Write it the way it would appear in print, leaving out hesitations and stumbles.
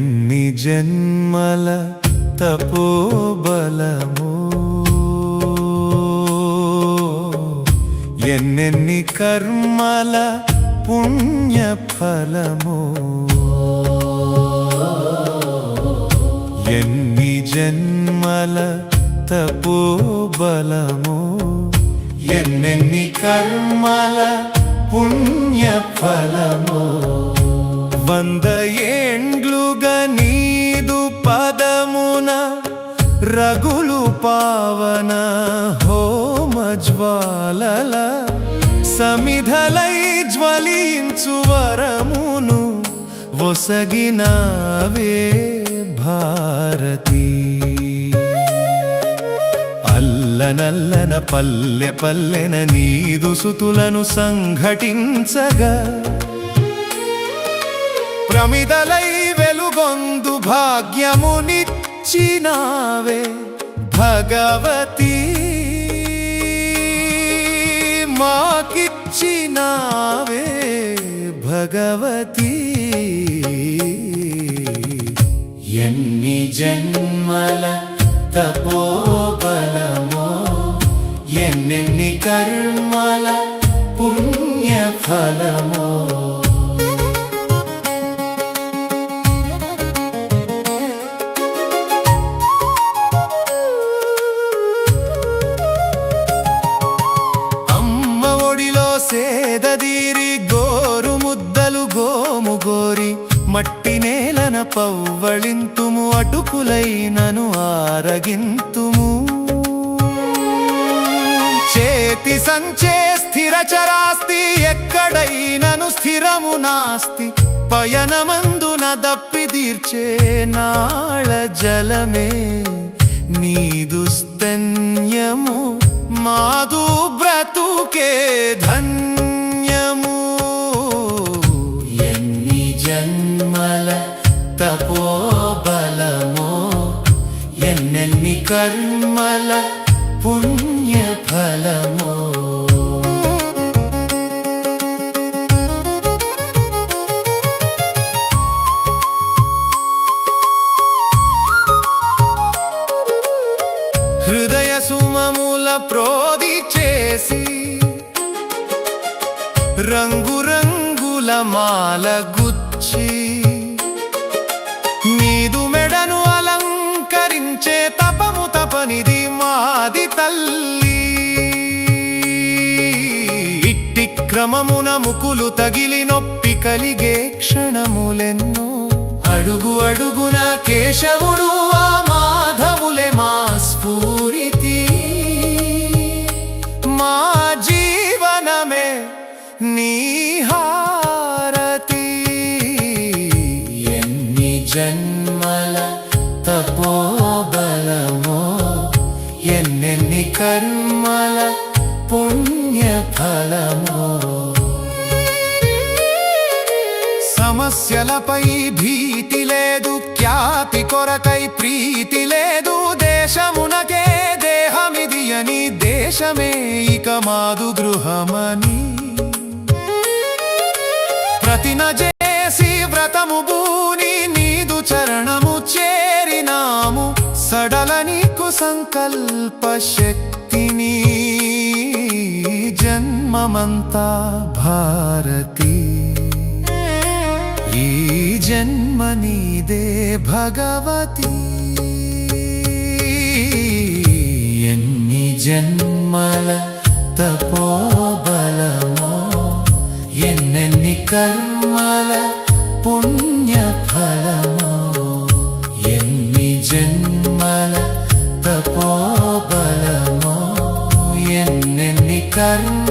ఎన్ని జన్మల తపోబలము, ఎన్నెన్ని కర్మల పుణ్యఫలము, ఎన్ని జన్మల తపోబలము, ఎన్నెన్ని కర్మల పుణ్యఫలము. 100 ఏండ్లుగా నీదు పదమున రగులు పావన హోమ జ్వాలల సమిధలై జ్వలించు వరమును ఒసగినావే భారతి. అల్లనల్లన పల్లె పల్లెన నీదు సుతులను సంఘటించగా ప్రమిదలై వెలుగొందు భాగ్యమునిచ్చినావే భగవతి. మాకిచ్చినావే భగవతి. ఎన్ని జన్మల తపోబలమో, ఎన్నెన్ని కర్మల పుణ్యఫలమో. అమ్మ ఒడిలో సేదదీరి గోరు ముద్దలు గోము గోరి మట్టి నేలన పవ్వళింతుము, అటుకులైనను ఆరగింతుము. చేతి సంచే స్థిరచరాస్తి, ఎక్కడైనను స్థిరము నాస్తి. పయనమందున దప్పిదీర్చే నాళ జలమే నీదు స్తన్యము, మాదు బ్రతుకే ధన్యము. ఎన్ని జన్మల తపోబలమో, ఎన్నెన్ని కర్మల పుణ్యఫలమో. హృదయ సుమముల ప్రోది చేసి రంగురంగుల మాల గుచ్చి నీదు మెడను అలంకరించే తపము తపనిది మాది తల్లి. ఇట్టి క్రమమున ముకులు తగిలి నొప్పి కలిగే క్షణములెన్నో. అడుగు అడుగున కేశవుడు ఆ మాధవులే మా స్ఫూరితి. మా జీవనమే నీ హారతి. ఎన్ని జన్మల తపోబలమో, ఎన్నెన్ని కర్మల పుణ్యఫలమో. సమస్యలపై భీతి లేదు, ఖ్యాతి కొరకై ప్రీతి లేదు. దేశమునకే దేహమిది అని, దేశమే ఇక మాదు గృహమని. ప్రతిన చేసి వ్రతము బూని నీదు చరణము చేరినాము. సడల నీకు సంకల్ప శక్తిని, జన్మమంతా భారతి. ఈ జన్మ నీదే భగవతి. ఎన్ని జన్మల తపోబలమో, ఎన్నెన్ని కర్మల పుణ్యఫలమో. ఎన్ని జన్మల తపోబలమో, ఎన్నెన్ని కర్మ